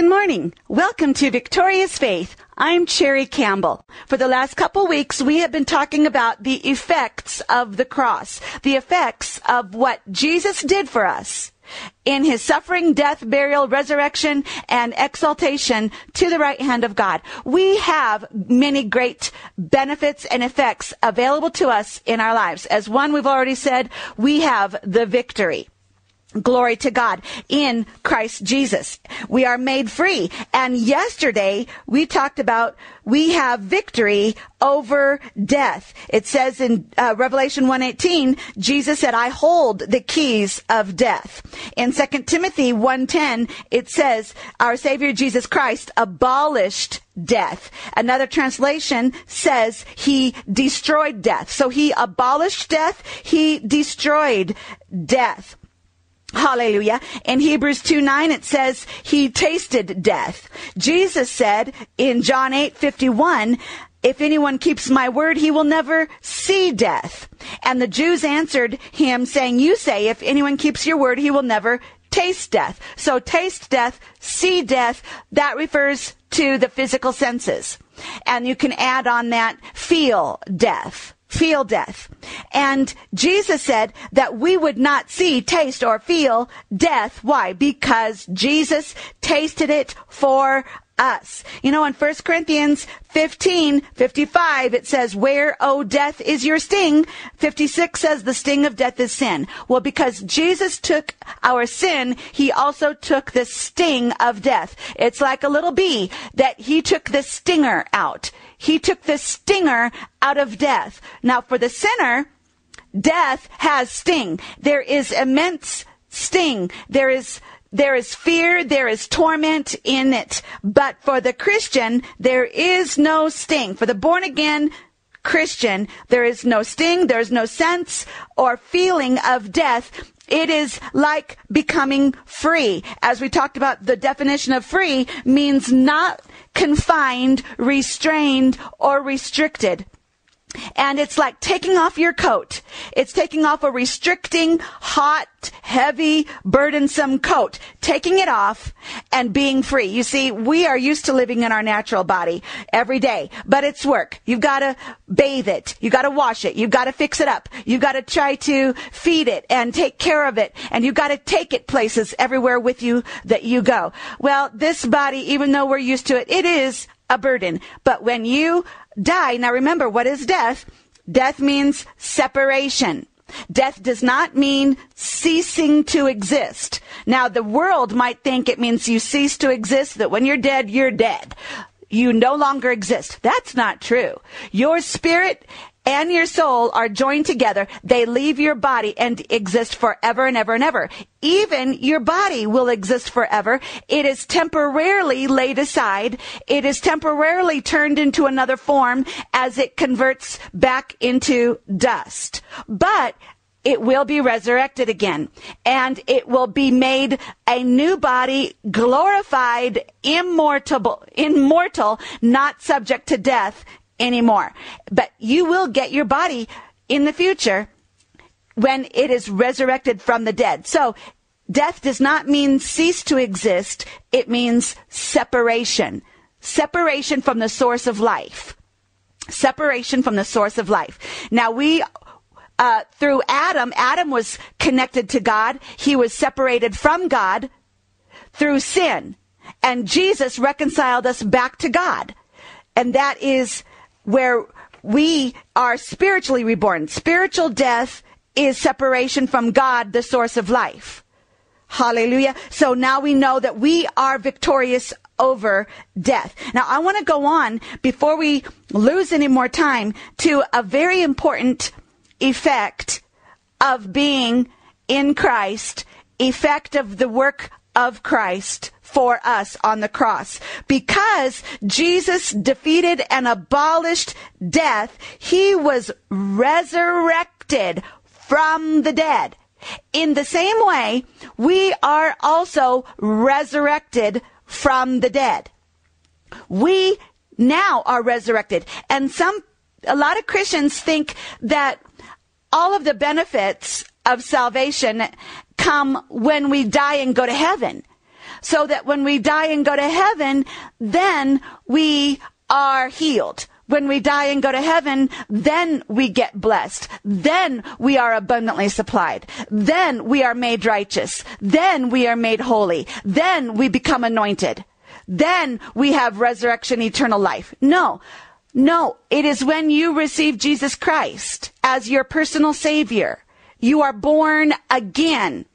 Good morning. Welcome to Victorious Faith. I'm Cherry Campbell. For the last couple weeks, we have been talking about the effects of the cross, the effects of what Jesus did for us in his suffering, death, burial, resurrection, and exaltation to the right hand of God. We have many great benefits and effects available to us in our lives. As one, we've already said, we have the victory. Glory to God in Christ Jesus. We are made free. And yesterday we talked about we have victory over death. It says in Revelation 1:18, Jesus said, I hold the keys of death. In 2 Timothy 1:10, it says, our Savior Jesus Christ abolished death. Another translation says he destroyed death. So he abolished death. He destroyed death. Hallelujah. In Hebrews 2:9, it says he tasted death. Jesus said in John 8:51, if anyone keeps my word, he will never see death. And the Jews answered him saying, you say, if anyone keeps your word, he will never taste death. So taste death, see death, that refers to the physical senses. And you can add on that feel death. Feel death. And Jesus said that we would not see, taste, or feel death. Why? Because Jesus tasted it for us. You know, in 1 Corinthians 15:55, it says, where, O death, is your sting? 56 says the sting of death is sin. Well, because Jesus took our sin, he also took the sting of death. It's like a little bee that he took the stinger out. He took the stinger out of death. Now, for the sinner, death has sting. There is immense sting. There is fear, there is torment in it. But for the Christian, there is no sting. For the born-again Christian, there is no sting, there is no sense or feeling of death. It is like becoming free. As we talked about, the definition of free means not confined, restrained, or restricted. And it's like taking off your coat. It's taking off a restricting, hot, heavy, burdensome coat. Taking it off and being free. You see, we are used to living in our natural body every day, but it's work. You've got to bathe it. You've got to wash it. You've got to fix it up. You've got to try to feed it and take care of it. And you've got to take it places everywhere with you that you go. Well, this body, even though we're used to it, it is a burden. But when you die, now remember, what is death? Death means separation. Death does not mean ceasing to exist. Now, the world might think it means you cease to exist, that when you're dead, you're dead. You no longer exist. That's not true. Your spirit and your soul are joined together. They leave your body and exist forever and ever and ever. Even your body will exist forever. It is temporarily laid aside. It is temporarily turned into another form as it converts back into dust. But it will be resurrected again, and it will be made a new body, glorified, immortal, not subject to death anymore. But you will get your body in the future when it is resurrected from the dead. So death does not mean cease to exist. It means separation. Separation from the source of life. Separation from the source of life. Now through Adam was connected to God. He was separated from God through sin. And Jesus reconciled us back to God. And that is where we are spiritually reborn. Spiritual death is separation from God, the source of life. Hallelujah. So now we know that we are victorious over death. Now I want to go on, before we lose any more time, to a very important effect of being in Christ, effect of the work of Christ for us on the cross. Because Jesus defeated and abolished death, he was resurrected from the dead. In the same way, we are also resurrected from the dead. We now are resurrected. And a lot of Christians think that all of the benefits of salvation come when we die and go to heaven. so that when we die and go to heaven, then we are healed. When we die and go to heaven, then we get blessed. Then we are abundantly supplied. Then we are made righteous. Then we are made holy. Then we become anointed. Then we have resurrection, eternal life. No, it is when you receive Jesus Christ as your personal Savior. You are born again.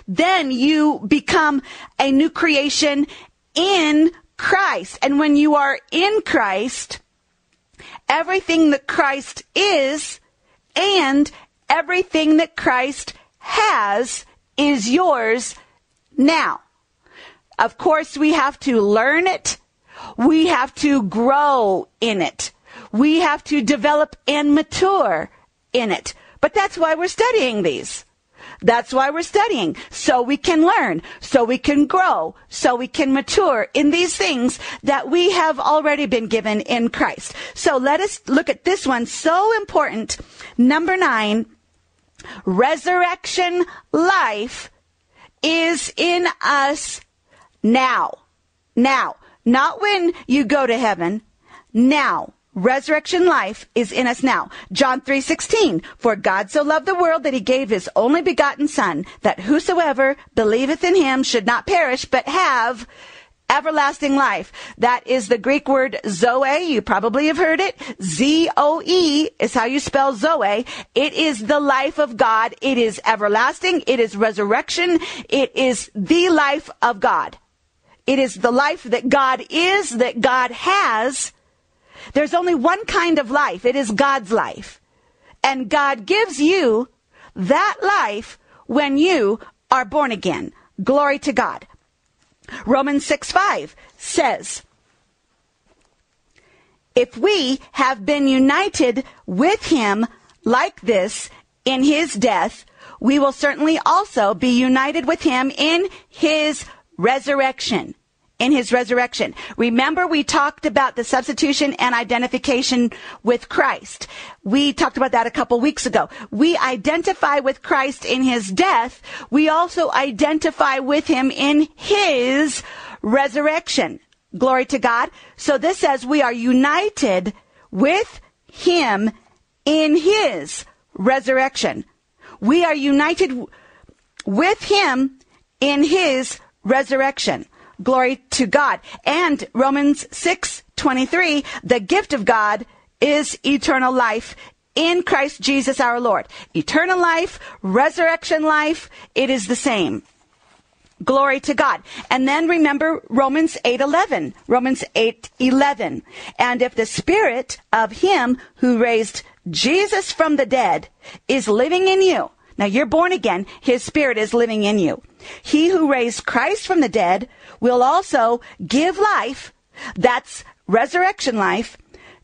Then you become a new creation in Christ. And when you are in Christ, everything that Christ is and everything that Christ has is yours now. Of course, we have to learn it. We have to grow in it. We have to develop and mature in it. But that's why we're studying these. That's why we're studying, so we can learn, so we can grow, so we can mature in these things that we have already been given in Christ. So let us look at this one, so important. Number 9, resurrection life is in us now. Now, not when you go to heaven, now. Resurrection life is in us now. John 3:16, for God so loved the world that he gave his only begotten Son, that whosoever believeth in him should not perish, but have everlasting life. That is the Greek word Zoe. You probably have heard it. Z-O-E is how you spell Zoe. It is the life of God. It is everlasting. It is resurrection. It is the life of God. It is the life that God is, that God has. There's only one kind of life. It is God's life. And God gives you that life when you are born again. Glory to God. Romans 6:5 says, if we have been united with him like this in his death, we will certainly also be united with him in his resurrection. In his resurrection. Remember, we talked about the substitution and identification with Christ. We talked about that a couple weeks ago. We identify with Christ in his death. We also identify with him in his resurrection. Glory to God. So this says we are united with him in his resurrection. We are united with him in his resurrection. Glory to God. And Romans 6:23, the gift of God is eternal life in Christ Jesus our Lord. Eternal life, resurrection life, it is the same. Glory to God. And then remember Romans 8:11. Romans 8:11. And if the spirit of him who raised Jesus from the dead is living in you. Now you're born again. His spirit is living in you. He who raised Christ from the dead will also give life, that's resurrection life,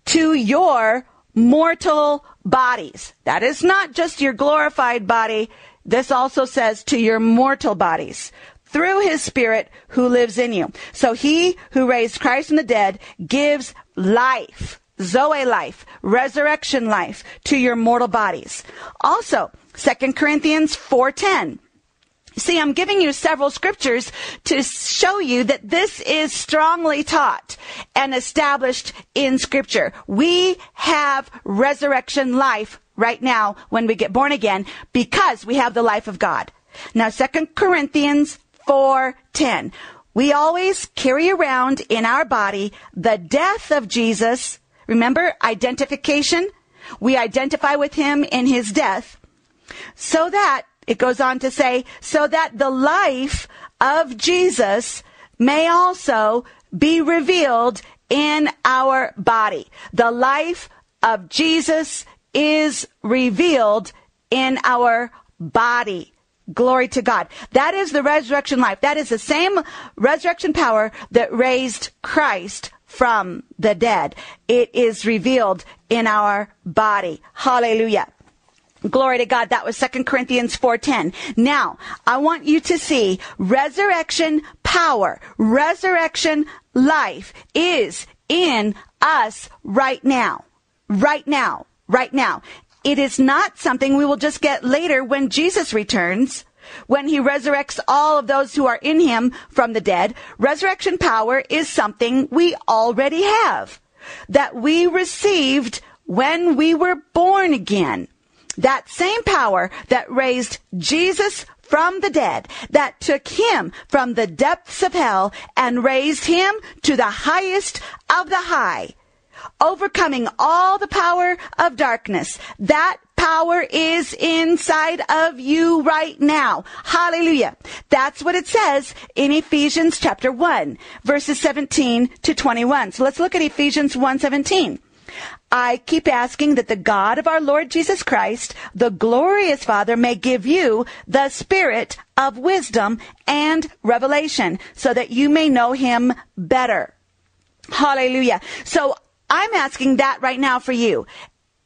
to your mortal bodies. That is not just your glorified body. This also says to your mortal bodies, through his spirit who lives in you. So he who raised Christ from the dead gives life, Zoe life, resurrection life to your mortal bodies. Also, 2 Corinthians 4:10. See, I'm giving you several scriptures to show you that this is strongly taught and established in Scripture. We have resurrection life right now when we get born again because we have the life of God. Now, 2 Corinthians 4:10. We always carry around in our body the death of Jesus. Remember, identification? We identify with him in his death. So that, it goes on to say, so that the life of Jesus may also be revealed in our body. The life of Jesus is revealed in our body. Glory to God. That is the resurrection life. That is the same resurrection power that raised Christ from the dead. It is revealed in our body. Hallelujah. Glory to God. That was 2 Corinthians 4:10. Now, I want you to see resurrection power, resurrection life is in us right now. Right now. Right now. It is not something we will just get later when Jesus returns. when he resurrects all of those who are in him from the dead. Resurrection power is something we already have, that we received when we were born again. That same power that raised Jesus from the dead, that took him from the depths of hell and raised him to the highest of the high, overcoming all the power of darkness. That power is inside of you right now. Hallelujah. That's what it says in Ephesians chapter 1, verses 17 to 21. So let's look at Ephesians 1:17. I keep asking that the God of our Lord Jesus Christ, the glorious Father, may give you the spirit of wisdom and revelation so that you may know him better. Hallelujah. So I'm asking that right now for you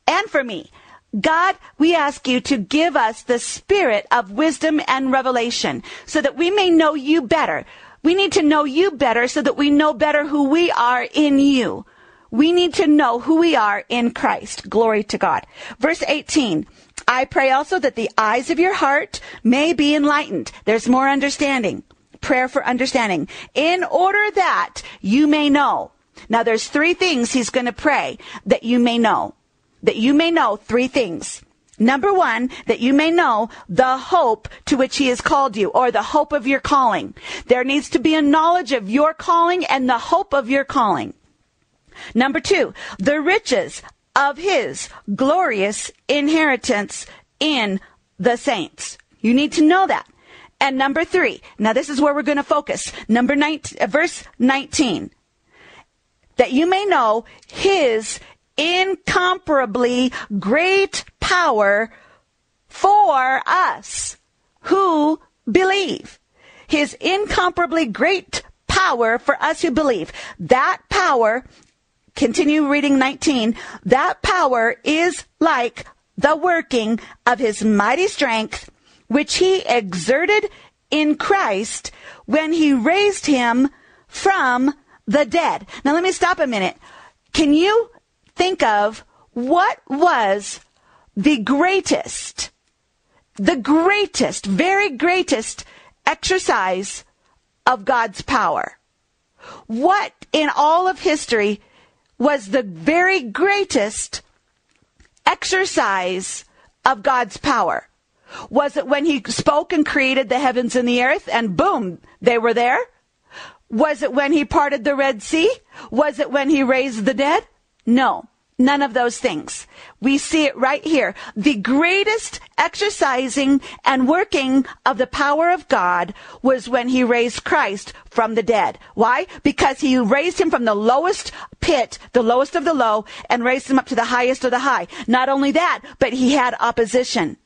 and for me. God, we ask you to give us the spirit of wisdom and revelation so that we may know you better. We need to know you better so that we know better who we are in you. We need to know who we are in Christ. Glory to God. Verse 18, I pray also that the eyes of your heart may be enlightened. There's more understanding. Prayer for understanding. In order that you may know. Now there's three things he's going to pray that you may know. That you may know three things. Number one, that you may know the hope to which he has called you, or the hope of your calling. There needs to be a knowledge of your calling and the hope of your calling. Number two, the riches of his glorious inheritance in the saints. You need to know that. And number three, now this is where we're going to focus. Verse 19, that you may know his incomparably great power for us who believe. His incomparably great power for us who believe. That power, continue reading 19, that power is like the working of his mighty strength, which he exerted in Christ when he raised him from the dead. Now let me stop a minute. Can you think of what was the greatest, very greatest exercise of God's power? What in all of history was the very greatest exercise of God's power? Was it when he spoke and created the heavens and the earth and boom, they were there? Was it when he parted the Red Sea? Was it when he raised the dead? No, none of those things. We see it right here. The greatest exercising and working of the power of God was when he raised Christ from the dead. Why? Because he raised him from the lowest pit, the lowest of the low, and raised him up to the highest of the high. Not only that, but he had opposition.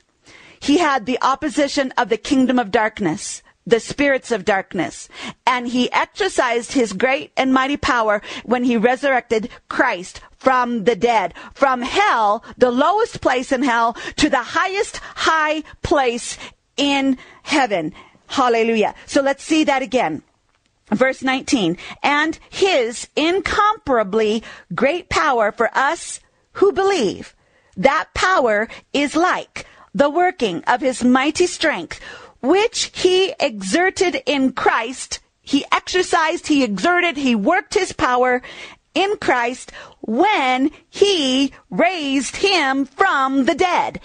He had the opposition of the kingdom of darkness, the spirits of darkness. And he exercised his great and mighty power when he resurrected Christ from the dead, from hell, the lowest place in hell, to the highest high place in heaven. Hallelujah. So let's see that again. Verse 19, and his incomparably great power for us who believe. That power is like the working of his mighty strength, which he exerted in Christ. He exercised, he exerted, he worked his power in Christ when he raised him from the dead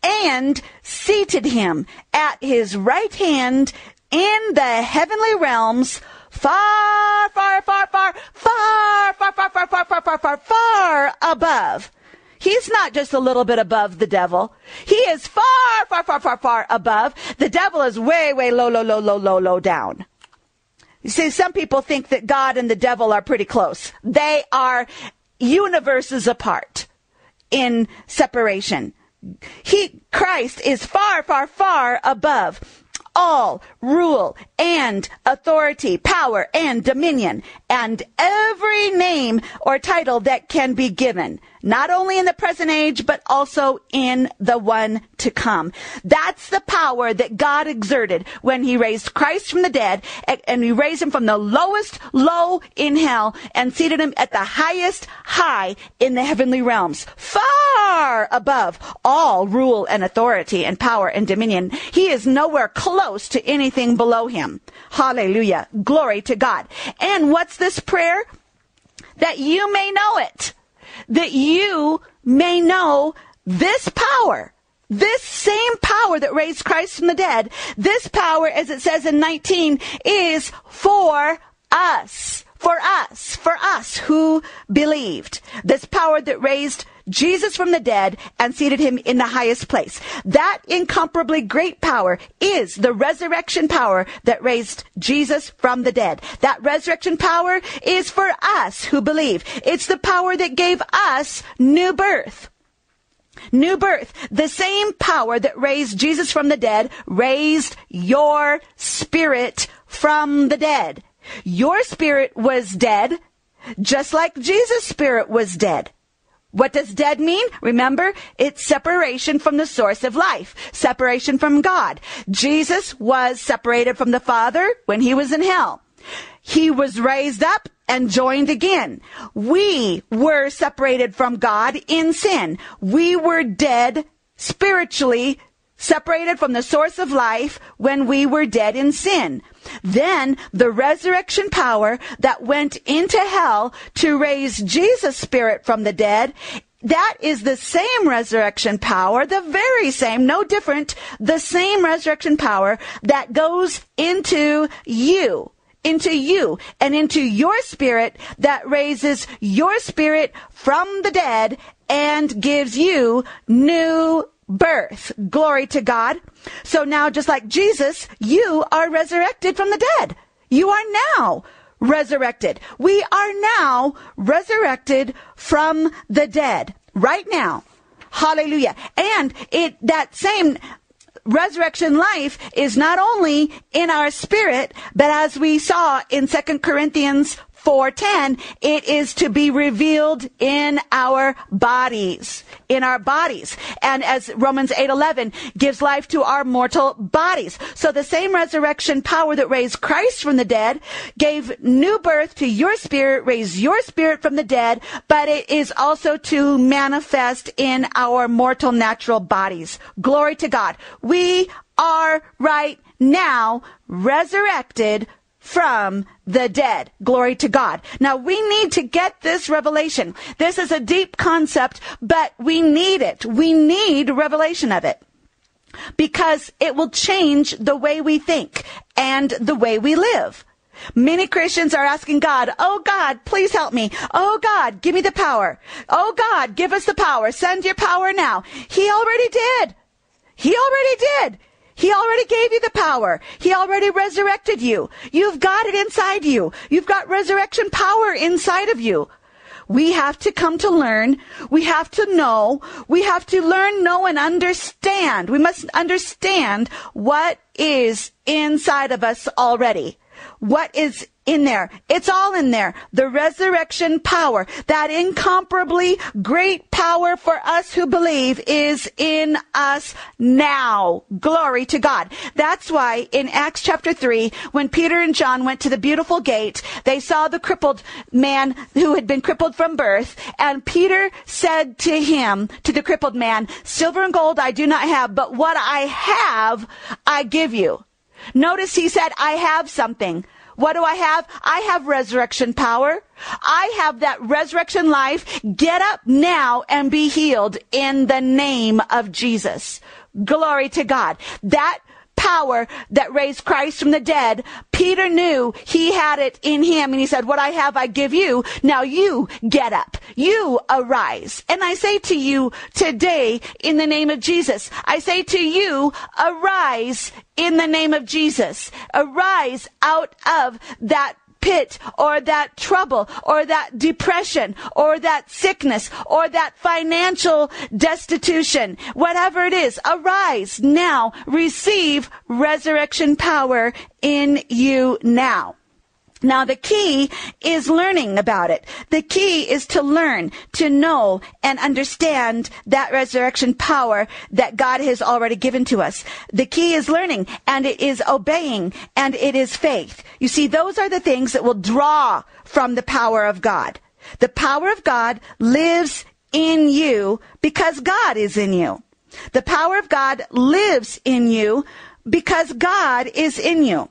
and seated him at his right hand in the heavenly realms, far, far, far, far, far, far, far, far, far, far, far, far, far above. He's not just a little bit above the devil. He is far, far, far, far, far above. The devil is way, way low, low, low, low, low, low down. You see, some people think that God and the devil are pretty close. They are universes apart in separation. Christ is far, far, far above all rule and authority, power and dominion, and every name or title that can be given. not only in the present age, but also in the one to come. That's the power that God exerted when he raised Christ from the dead, and he raised him from the lowest low in hell and seated him at the highest high in the heavenly realms, far above all rule and authority and power and dominion. He is nowhere close to anything below him. Hallelujah. Glory to God. And what's this prayer? That you may know it. That you may know this power, this same power that raised Christ from the dead, this power, as it says in 19, is for us who believed. This power that raised Jesus from the dead and seated him in the highest place. That incomparably great power is the resurrection power that raised Jesus from the dead. That resurrection power is for us who believe. It's the power that gave us new birth. New birth. The same power that raised Jesus from the dead raised your spirit from the dead. Your spirit was dead, just like Jesus' spirit was dead. What does dead mean? Remember, it's separation from the source of life, separation from God. Jesus was separated from the Father when he was in hell. He was raised up and joined again. We were separated from God in sin. We were dead spiritually, separated from the source of life when we were dead in sin. Then the resurrection power that went into hell to raise Jesus' spirit from the dead, that is the same resurrection power, the very same, no different, the same resurrection power that goes into you, and into your spirit, that raises your spirit from the dead and gives you new birth. Glory to God. So now, just like Jesus, you are resurrected from the dead. You are now resurrected. We are now resurrected from the dead right now. Hallelujah. And that same resurrection life is not only in our spirit, but as we saw in 2 Corinthians 4:10, it is to be revealed in our bodies. And as Romans 8:11 gives life to our mortal bodies. So the same resurrection power that raised Christ from the dead gave new birth to your spirit, raised your spirit from the dead, but it is also to manifest in our mortal natural bodies. Glory to God. We are right now resurrected from the dead. Glory to God. Now, we need to get this revelation. This is a deep concept, but we need it. We need revelation of it because it will change the way we think and the way we live. Many Christians are asking God, oh God, please help me. Oh God, give me the power. Oh God, give us the power. Send your power now. He already did. He already gave you the power. He already resurrected you. You've got it inside you. You've got resurrection power inside of you. We have to come to learn. We have to know. We have to learn, know, and understand. We must understand what is inside of us already. What is in there? It's all in there. The resurrection power, that incomparably great power for us who believe, is in us now. Glory to God. That's why in Acts chapter 3, when Peter and John went to the beautiful gate, they saw the crippled man who had been crippled from birth. And Peter said to him, to the crippled man, silver and gold I do not have, but what I have, I give you. Notice he said, I have something. What do I have? I have resurrection power. I have that resurrection life. Get up now and be healed in the name of Jesus. Glory to God. That power that raised Christ from the dead, Peter knew he had it in him, and he said, what I have, I give you. Now you get up. You arise. And I say to you today, in the name of Jesus, I say to you, arise in the name of Jesus. Arise out of that pit or that trouble or that depression or that sickness or that financial destitution. Whatever it is, arise now. Receive resurrection power in you now. Now, the key is learning about it. The key is to learn, to know, and understand that resurrection power that God has already given to us. The key is learning, and it is obeying, and it is faith. You see, those are the things that will draw from the power of God. The power of God lives in you because God is in you. The power of God lives in you because God is in you.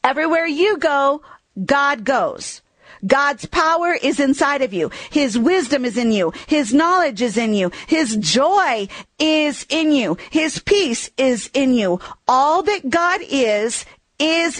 Everywhere you go, God goes. God's power is inside of you. His wisdom is in you. His knowledge is in you. His joy is in you. His peace is in you. All that God is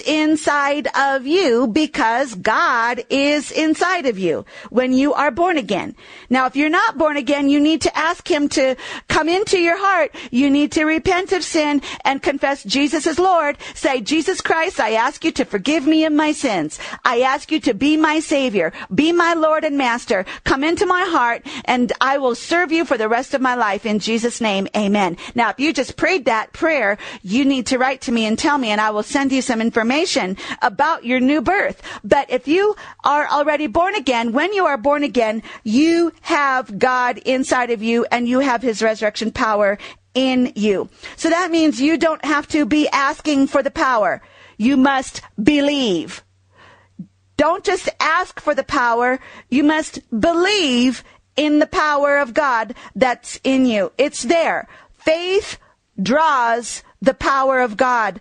inside of you because God is inside of you when you are born again. Now, if you're not born again, you need to ask him to come into your heart. You need to repent of sin and confess Jesus as Lord. Say, Jesus Christ, I ask you to forgive me of my sins. I ask you to be my Savior, be my Lord and Master. Come into my heart and I will serve you for the rest of my life. In Jesus' name, amen. Now, if you just prayed that prayer, you need to write to me and tell me, and I will send you some information about your new birth. But if you are already born again, when you are born again, you have God inside of you and you have his resurrection power in you. So that means you don't have to be asking for the power. You must believe. Don't just ask for the power. You must believe in the power of God that's in you. It's there. Faith draws the power of God.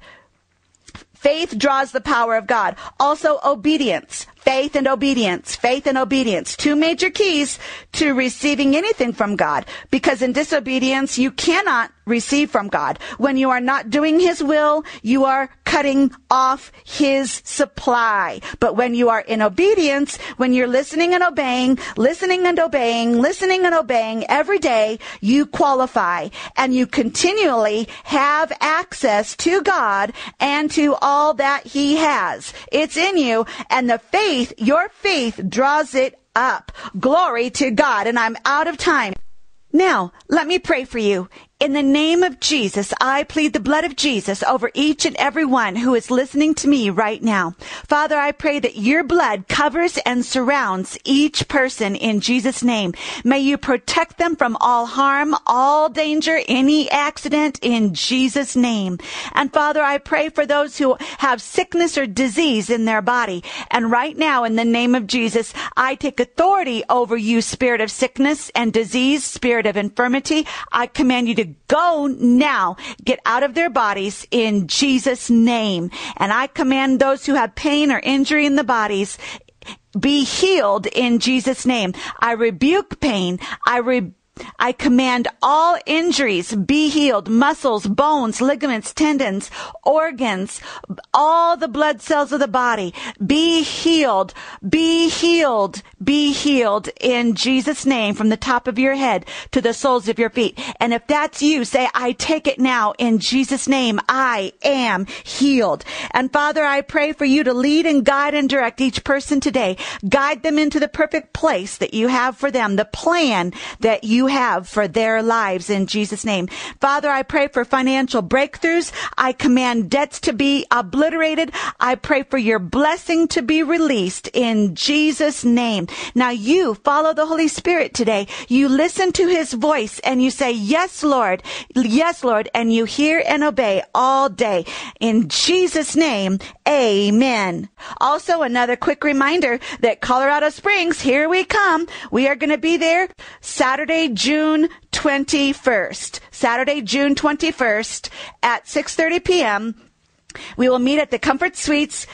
Faith draws the power of God. Also, obedience. Faith and obedience. Faith and obedience. Two major keys to receiving anything from God. Because in disobedience, you cannot receive from God. When you are not doing his will, you are cutting off his supply. But when you are in obedience, when you're listening and obeying, listening and obeying, listening and obeying every day, you qualify and you continually have access to God and to all that he has. It's in you, and the faith, your faith draws it up. Glory to God. And I'm out of time. Now, let me pray for you. In the name of Jesus, I plead the blood of Jesus over each and every one who is listening to me right now. Father, I pray that your blood covers and surrounds each person in Jesus' name. May you protect them from all harm, all danger, any accident in Jesus' name. And Father, I pray for those who have sickness or disease in their body. And right now, in the name of Jesus, I take authority over you, spirit of sickness and disease, spirit of infirmity. I command you to go now. Get out of their bodies in Jesus' name. And I command those who have pain or injury in the bodies, be healed in Jesus' name. I rebuke pain. I command all injuries be healed, muscles, bones, ligaments, tendons, organs, all the blood cells of the body, be healed, be healed, be healed in Jesus' name from the top of your head to the soles of your feet. And if that's you, say, I take it now in Jesus' name. I am healed. And Father, I pray for you to lead and guide and direct each person today. Guide them into the perfect place that you have for them, the plan that you have for their lives in Jesus' name. Father, I pray for financial breakthroughs. I command debts to be obliterated. I pray for your blessing to be released in Jesus' name. Now you follow the Holy Spirit today. You listen to his voice and you say, yes, Lord, and you hear and obey all day. In Jesus' name, amen. Also, another quick reminder that Colorado Springs, here we come. We are going to be there Saturday, June 21st. Saturday, June 21st at 6:30 p.m. We will meet at the Comfort Suites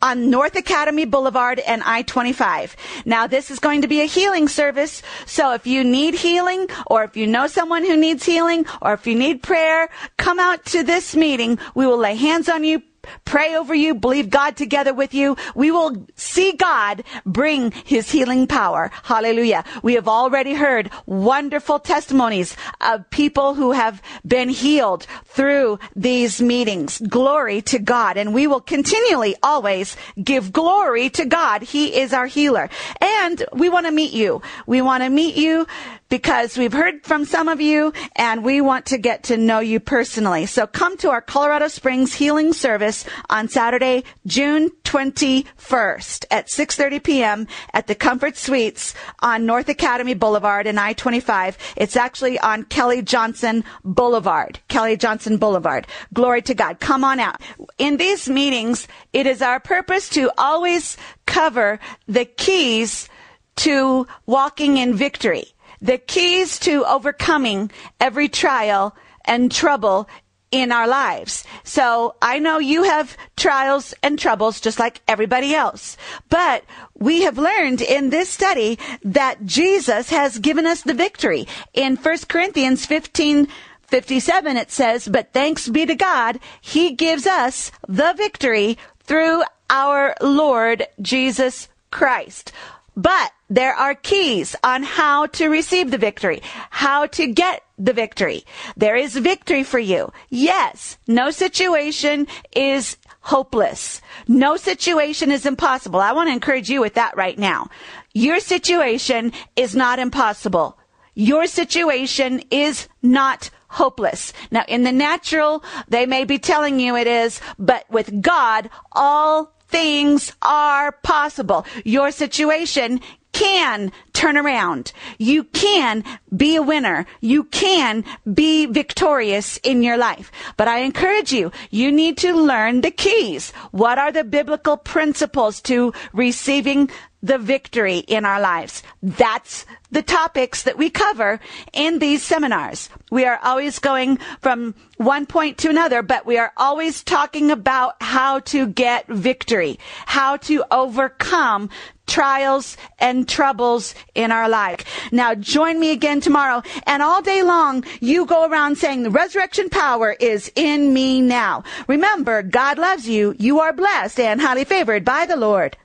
on North Academy Boulevard and I-25. Now, this is going to be a healing service, so if you need healing, or if you know someone who needs healing, or if you need prayer, come out to this meeting. We will lay hands on you, pray over you, believe God together with you. We will see God bring his healing power. Hallelujah. We have already heard wonderful testimonies of people who have been healed through these meetings. Glory to God. And we will continually always give glory to God. He is our healer. And we want to meet you. We want to meet you because we've heard from some of you and we want to get to know you personally. So come to our Colorado Springs healing service service on Saturday, June 21st at 6:30 p.m. at the Comfort Suites on North Academy Boulevard and I-25. It's actually on Kelly Johnson Boulevard. Kelly Johnson Boulevard. Glory to God. Come on out. In these meetings, it is our purpose to always cover the keys to walking in victory, the keys to overcoming every trial and trouble in our lives. So I know you have trials and troubles just like everybody else, but we have learned in this study that Jesus has given us the victory. In 1 Corinthians 15:57, it says, "But thanks be to God, He gives us the victory through our Lord Jesus Christ." But there are keys on how to receive the victory, how to get the victory. There is victory for you. Yes, no situation is hopeless. No situation is impossible. I want to encourage you with that right now. Your situation is not impossible. Your situation is not hopeless. Now, in the natural, they may be telling you it is, but with God, all things are possible. Your situation can turn around. You can be a winner. You can be victorious in your life. But I encourage you, you need to learn the keys. What are the biblical principles to receiving the victory in our lives? That's the topics that we cover in these seminars. We are always going from one point to another, but we are always talking about how to get victory, how to overcome trials and troubles in our life. Now, join me again tomorrow, and all day long, you go around saying, the resurrection power is in me now. Remember, God loves you. You are blessed and highly favored by the Lord.